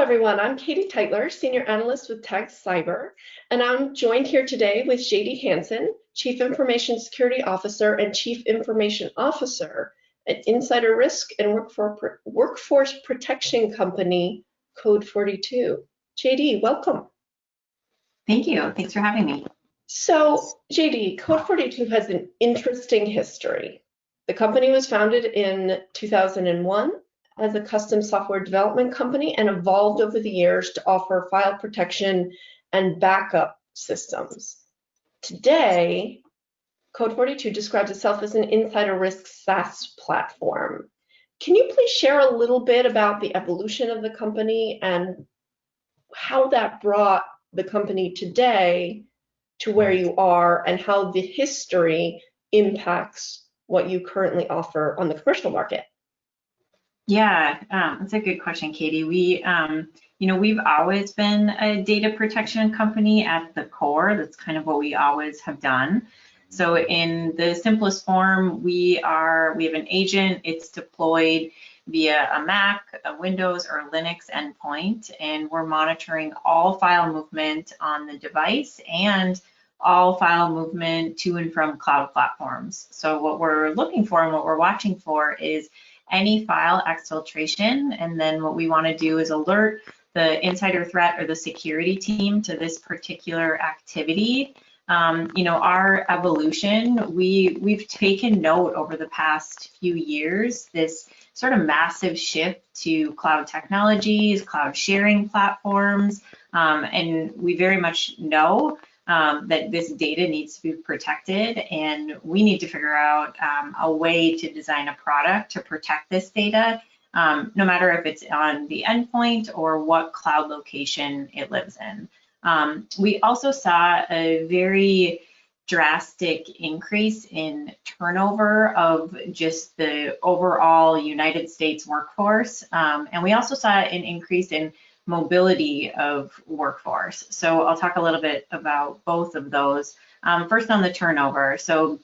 everyone. I'm Katie Teitler, Senior Analyst with Tag Cyber, and I'm joined here today with Jadee Hanson, Chief Information Security Officer and Chief Information Officer at Insider Risk and Workforce Protection Company, Code42. Jadee, welcome. Thank you. Thanks for having me. So, Jadee, Code42 has an interesting history. The company was founded in 2001 as a custom software development company and evolved over the years to offer file protection and backup systems. Today, Code42 describes itself as an insider risk SaaS platform. Can you please share a little bit about the evolution of the company and how that brought the company today to where you are and how the history impacts what you currently offer on the commercial market? Yeah, that's a good question, Katie. We've always been a data protection company at the core. That's kind of what we always have done. So in the simplest form, we have an agent. It's deployed via a Mac, a Windows, or a Linux endpoint, and we're monitoring all file movement on the device and all file movement to and from cloud platforms. So what we're looking for and what we're watching for is any file exfiltration, and then what we want to do is alert the insider threat or the security team to this particular activity. Our evolution, we've taken note over the past few years, this sort of massive shift to cloud technologies, cloud sharing platforms, and we very much know that this data needs to be protected, and we need to figure out a way to design a product to protect this data, no matter if it's on the endpoint or what cloud location it lives in. We also saw a very drastic increase in turnover of just the overall United States workforce, and we also saw an increase in mobility of workforce. So I'll talk a little bit about both of those. First on the turnover. So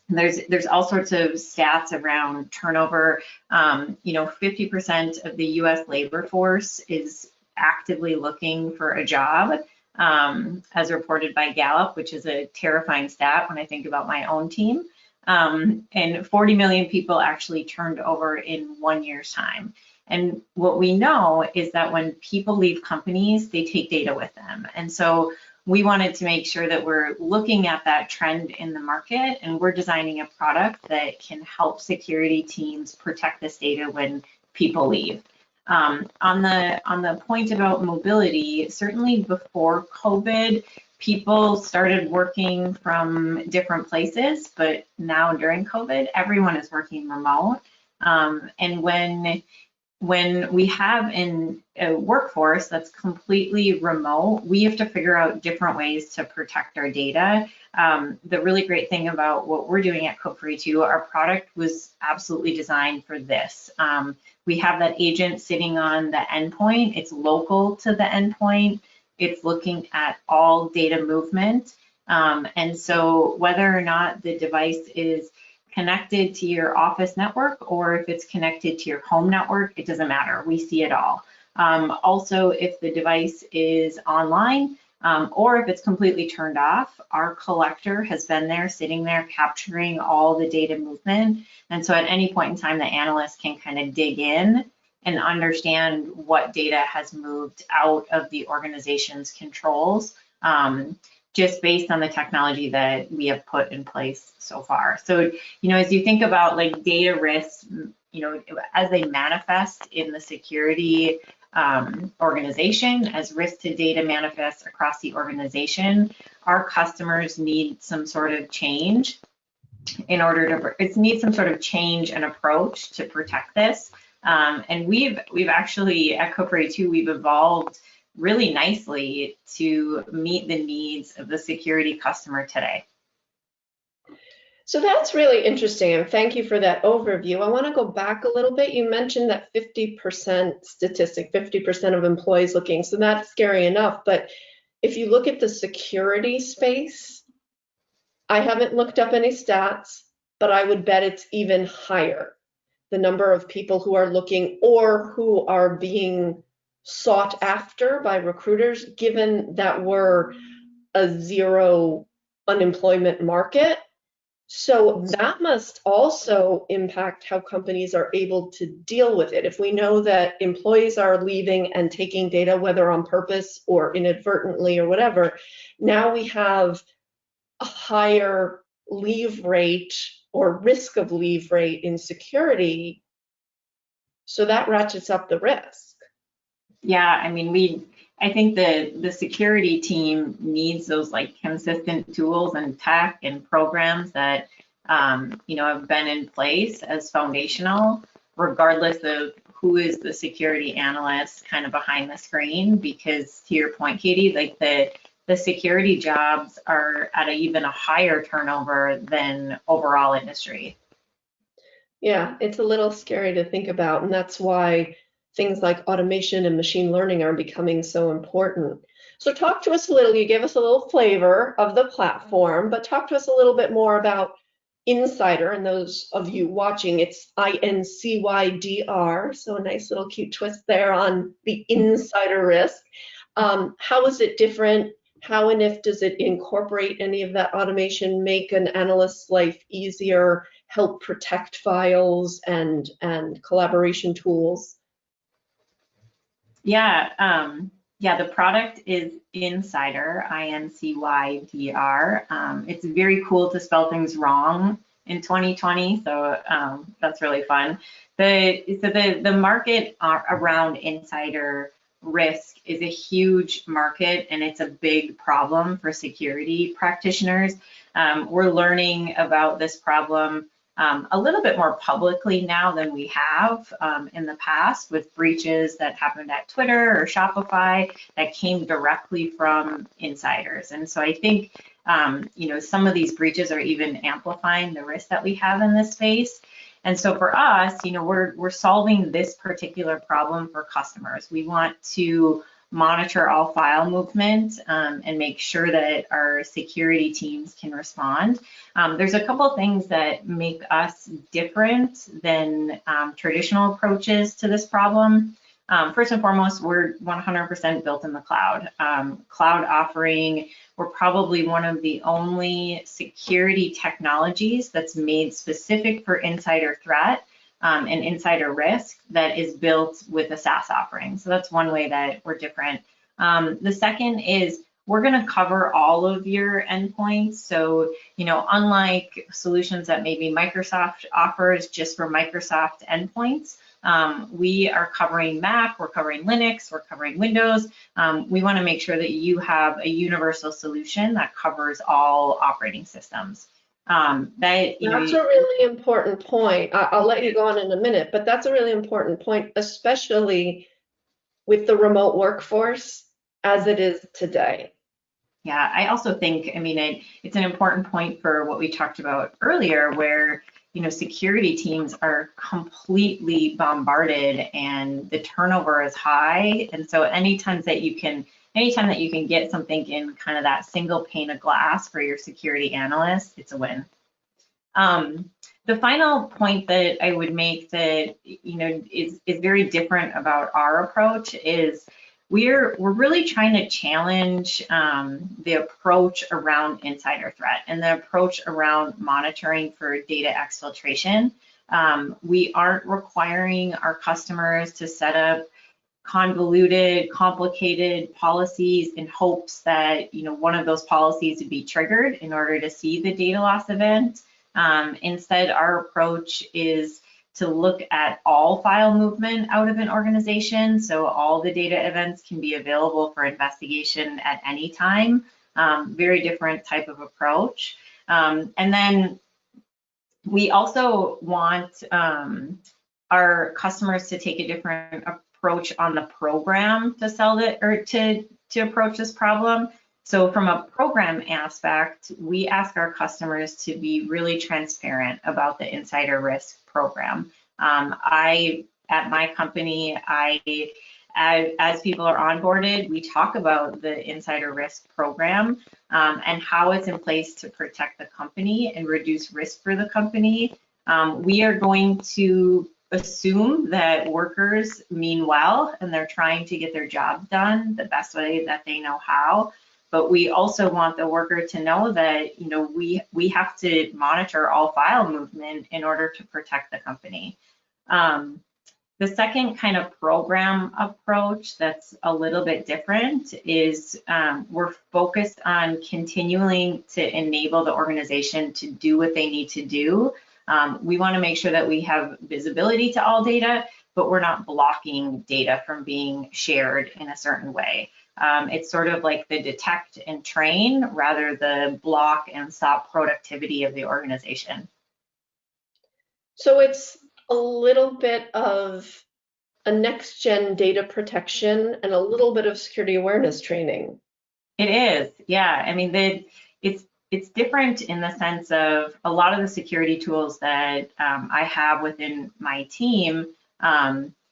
there's all sorts of stats around turnover. 50% of the US labor force is actively looking for a job, as reported by Gallup, which is a terrifying stat when I think about my own team. And 40 million people actually turned over in 1 year's time. And what we know is that when people leave companies, they take data with them. And so we wanted to make sure that we're looking at that trend in the market, and we're designing a product that can help security teams protect this data when people leave. On the point about mobility, certainly before COVID, people started working from different places, but now during COVID, everyone is working remote. And when we have a workforce that's completely remote, we have to figure out different ways to protect our data. The really great thing about what we're doing at Code42, our product was absolutely designed for this. We have that agent sitting on the endpoint. It's local to the endpoint. It's looking at all data movement. And so whether or not the device is connected to your office network or if it's connected to your home network, it doesn't matter. We see it all. Also, if the device is online or if it's completely turned off, our collector has been there, sitting there, capturing all the data movement. And so at any point in time, the analyst can kind of dig in and understand what data has moved out of the organization's controls, just based on the technology that we have put in place so far. So, as you think about like data risks, as they manifest in the security organization, as risk to data manifests across the organization, our customers need some sort of change in order to, need some sort of change and approach to protect this. And we've actually, at Code42, we've evolved really nicely to meet the needs of the security customer today. So that's really interesting, and thank you for that overview. I want to go back a little bit. You mentioned that 50% statistic, 50% of employees looking, so that's scary enough. But if you look at the security space, I haven't looked up any stats, but I would bet it's even higher, the number of people who are looking or who are being sought after by recruiters, given that we're a zero unemployment market. So that must also impact how companies are able to deal with it. If we know that employees are leaving and taking data, whether on purpose or inadvertently or whatever, now we have a higher leave rate or risk of leave rate in security. So that ratchets up the risk. Yeah, I mean, I think the security team needs those like consistent tools and tech and programs that have been in place as foundational, regardless of who is the security analyst kind of behind the screen. Because to your point, Katie, like the security jobs are at even a higher turnover than overall industry. Yeah, it's a little scary to think about, and that's why things like automation and machine learning are becoming so important. So talk to us a little, you gave us a little flavor of the platform, but talk to us a little bit more about Insider, and those of you watching, it's INCYDR, so a nice little cute twist there on the insider risk. How is it different? How and if does it incorporate any of that automation, make an analyst's life easier, help protect files and collaboration tools? Yeah, the product is Insider, INCYDR. It's very cool to spell things wrong in 2020, so that's really fun. The market around insider risk is a huge market, and it's a big problem for security practitioners. We're learning about this problem a little bit more publicly now than we have in the past, with breaches that happened at Twitter or Shopify that came directly from insiders. And so I think some of these breaches are even amplifying the risk that we have in this space. And so for us, we're solving this particular problem for customers. We want to monitor all file movement and make sure that our security teams can respond. There's a couple things that make us different than traditional approaches to this problem. First and foremost, we're 100% built in the cloud. Cloud offering, we're probably one of the only security technologies that's made specific for insider threat and insider risk that is built with a SaaS offering. So that's one way that we're different. The second is we're going to cover all of your endpoints. So, unlike solutions that maybe Microsoft offers just for Microsoft endpoints, we are covering Mac, we're covering Linux, we're covering Windows. We want to make sure that you have a universal solution that covers all operating systems. That's a really important point. I'll let you go on in a minute, but that's a really important point, especially with the remote workforce as it is today. Yeah, I also think, it's an important point for what we talked about earlier, where security teams are completely bombarded and the turnover is high. And so anytime that you can get something in kind of that single pane of glass for your security analyst, it's a win. The final point that I would make that is very different about our approach is we're really trying to challenge the approach around insider threat and the approach around monitoring for data exfiltration. We aren't requiring our customers to set up convoluted, complicated policies in hopes that one of those policies would be triggered in order to see the data loss event. Instead, our approach is to look at all file movement out of an organization. So all the data events can be available for investigation at any time. Very different type of approach. And then we also want our customers to take a different approach on the program to sell it or to approach this problem. So from a program aspect, we ask our customers to be really transparent about the insider risk program. At my company, as people are onboarded, we talk about the insider risk program and how it's in place to protect the company and reduce risk for the company. We are going to assume that workers mean well and they're trying to get their job done the best way that they know how. But we also want the worker to know that, you know, we have to monitor all file movement in order to protect the company. The second kind of program approach that's a little bit different is we're focused on continuing to enable the organization to do what they need to do. We want to make sure that we have visibility to all data, but we're not blocking data from being shared in a certain way. It's sort of like the detect and train rather the block and stop productivity of the organization. So it's a little bit of a next-gen data protection and a little bit of security awareness training. It is, yeah. I mean, it's different in the sense of a lot of the security tools that I have within my team.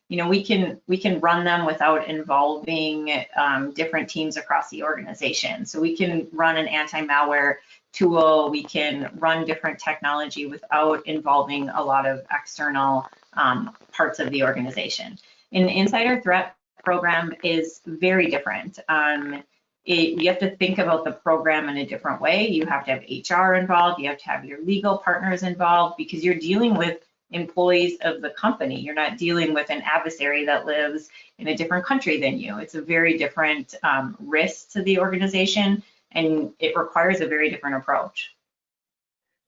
You know, we can run them without involving different teams across the organization. So we can run an anti-malware tool, we can run different technology without involving a lot of external parts of the organization. An insider threat program is very different. You have to think about the program in a different way. You have to have HR involved, you have to have your legal partners involved, because you're dealing with employees of the company. You're not dealing with an adversary that lives in a different country than you. It's a very different risk to the organization, and it requires a very different approach.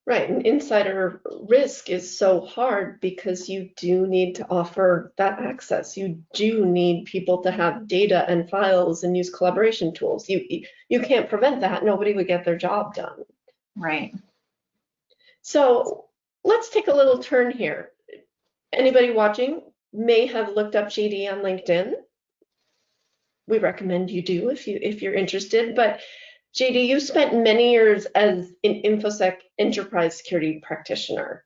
Right, and insider risk is so hard because you do need to offer that access. You do need people to have data and files and use collaboration tools. You can't prevent that. Nobody would get their job done. Right. So let's take a little turn here. Anybody watching may have looked up Jadee on LinkedIn. We recommend you do if you're interested, but Jadee, you spent many years as an InfoSec enterprise security practitioner.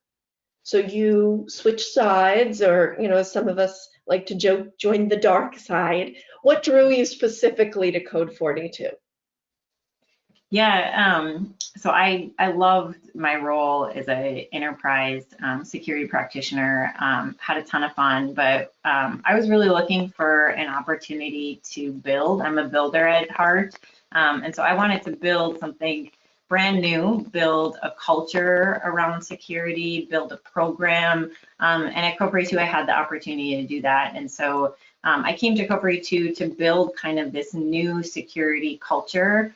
So you switched sides, or, you know, as some of us like to joke, join the dark side. What drew you specifically to Code42? Yeah, so I loved my role as an enterprise security practitioner, had a ton of fun, but I was really looking for an opportunity to build. I'm a builder at heart, and so I wanted to build something brand new, build a culture around security, build a program, and at Code42 I had the opportunity to do that, and so I came to Code42 to build kind of this new security culture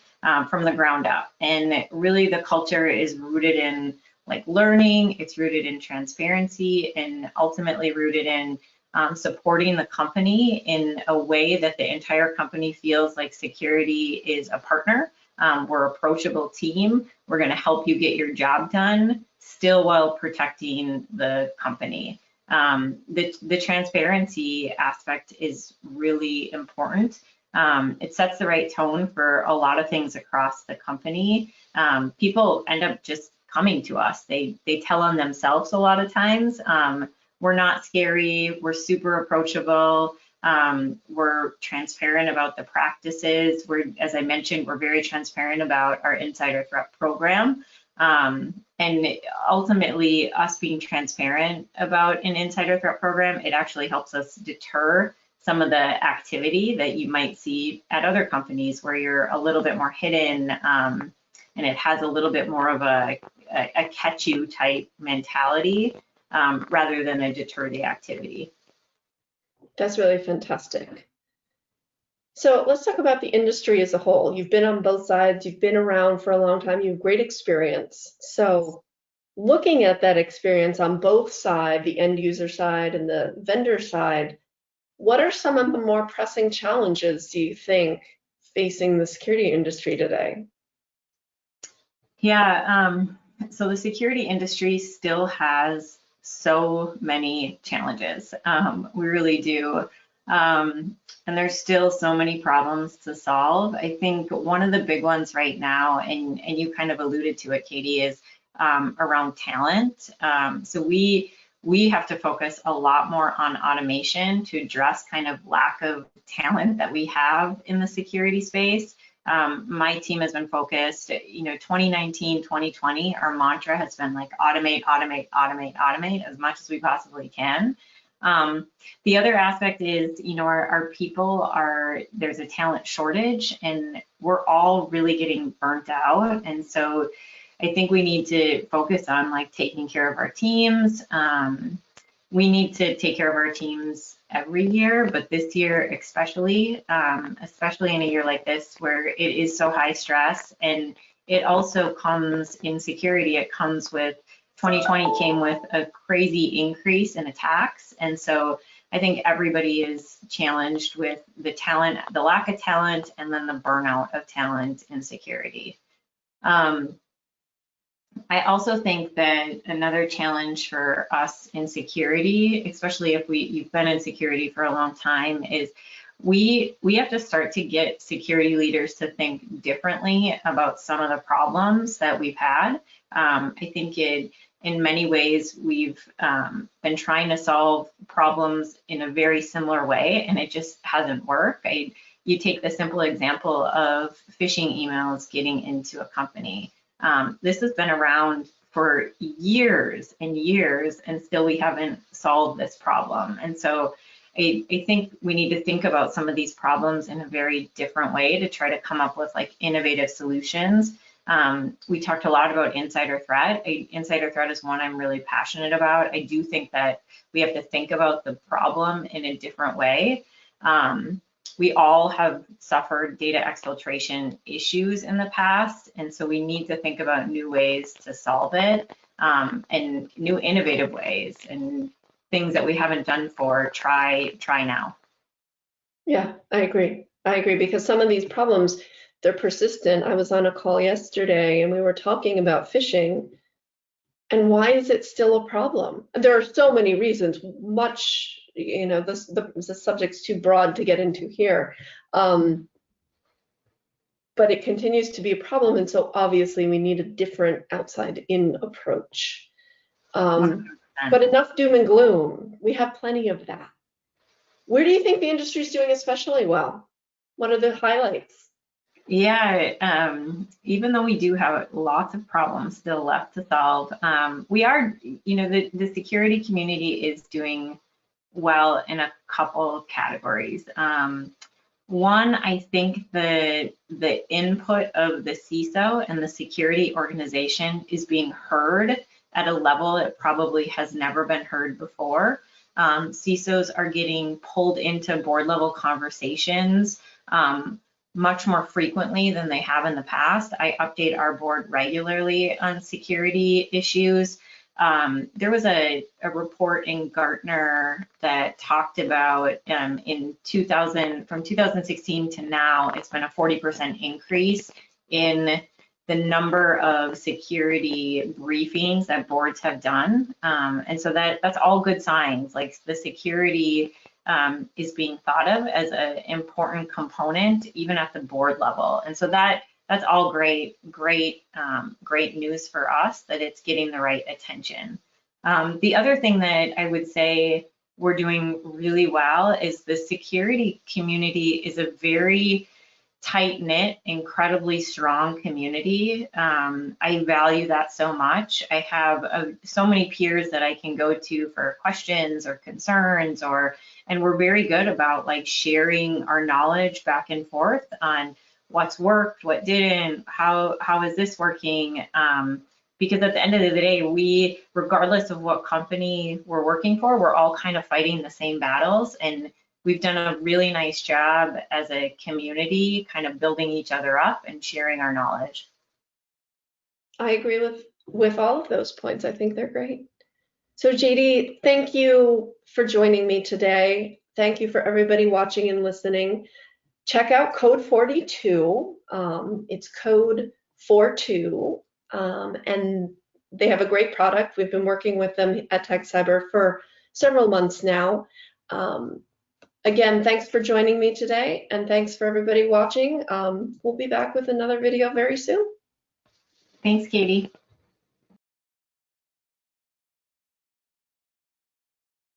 from the ground up. And really the culture is rooted in like learning, it's rooted in transparency, and ultimately rooted in supporting the company in a way that the entire company feels like security is a partner. We're an approachable team. We're going to help you get your job done, still while protecting the company. The transparency aspect is really important. It sets the right tone for a lot of things across the company. People end up just coming to us. They tell on themselves a lot of times. We're not scary. We're super approachable. We're transparent about the practices. As I mentioned, we're very transparent about our insider threat program. And ultimately, us being transparent about an insider threat program, it actually helps us deter some of the activity that you might see at other companies where you're a little bit more hidden, and it has a little bit more of a catch you type mentality rather than a deter the activity. That's really fantastic. So let's talk about the industry as a whole. You've been on both sides, you've been around for a long time, you have great experience. So looking at that experience on both sides, the end user side and the vendor side, what are some of the more pressing challenges, do you think, facing the security industry today? Yeah, so the security industry still has so many challenges. We really do. And there's still so many problems to solve. I think one of the big ones right now, and you kind of alluded to it, Katie, is around talent. So we have to focus a lot more on automation to address kind of lack of talent that we have in the security space. My team has been focused, 2019, 2020, our mantra has been like automate, automate, automate, automate as much as we possibly can. The other aspect is, our people there's a talent shortage, and we're all really getting burnt out. And so I think we need to focus on like taking care of our teams. We need to take care of our teams every year, but this year especially in a year like this where it is so high stress, and it also comes in security. It comes with 2020 came with a crazy increase in attacks, and so I think everybody is challenged with the talent, the lack of talent, and then the burnout of talent in security. I also think that another challenge for us in security, especially if you've been in security for a long time, is we have to start to get security leaders to think differently about some of the problems that we've had. I think in many ways we've been trying to solve problems in a very similar way, and it just hasn't worked. You take the simple example of phishing emails getting into a company. This has been around for years and years, and still we haven't solved this problem. And so I think we need to think about some of these problems in a very different way to try to come up with like innovative solutions. We talked a lot about insider threat. Insider threat is one I'm really passionate about. I do think that we have to think about the problem in a different way. We all have suffered data exfiltration issues in the past, and so we need to think about new ways to solve it, and new innovative ways, and things that we haven't done for try now. Yeah, I agree. I agree, because some of these problems, they're persistent. I was on a call yesterday and we were talking about phishing, and why is it still a problem? There are so many reasons, much, the subject's too broad to get into here. But it continues to be a problem, and so obviously we need a different outside-in approach. But enough doom and gloom. We have plenty of that. Where do you think the industry is doing especially well? What are the highlights? Yeah, even though we do have lots of problems still left to solve, we are, the security community is doing well in a couple of categories. One, I think the input of the CISO and the security organization is being heard at a level it probably has never been heard before. CISOs are getting pulled into board level conversations much more frequently than they have in the past. I update our board regularly on security issues. There was a report in Gartner that talked about from 2016 to now, it's been a 40% increase in the number of security briefings that boards have done. And so that's all good signs. Like the security is being thought of as an important component, even at the board level. And so that's all great news for us that it's getting the right attention. The other thing that I would say we're doing really well is the security community is a very tight-knit, incredibly strong community. I value that so much. I have so many peers that I can go to for questions or concerns, and we're very good about like sharing our knowledge back and forth on what's worked, what didn't, how is this working? Because at the end of the day, we, regardless of what company we're working for, we're all kind of fighting the same battles, and we've done a really nice job as a community, kind of building each other up and sharing our knowledge. I agree with all of those points. I think they're great. So Jadee, thank you for joining me today. Thank you for everybody watching and listening. Check out Code42. It's Code42, and they have a great product. We've been working with them at Tech Cyber for several months now. Again, thanks for joining me today, and thanks for everybody watching. We'll be back with another video very soon. Thanks, Katie.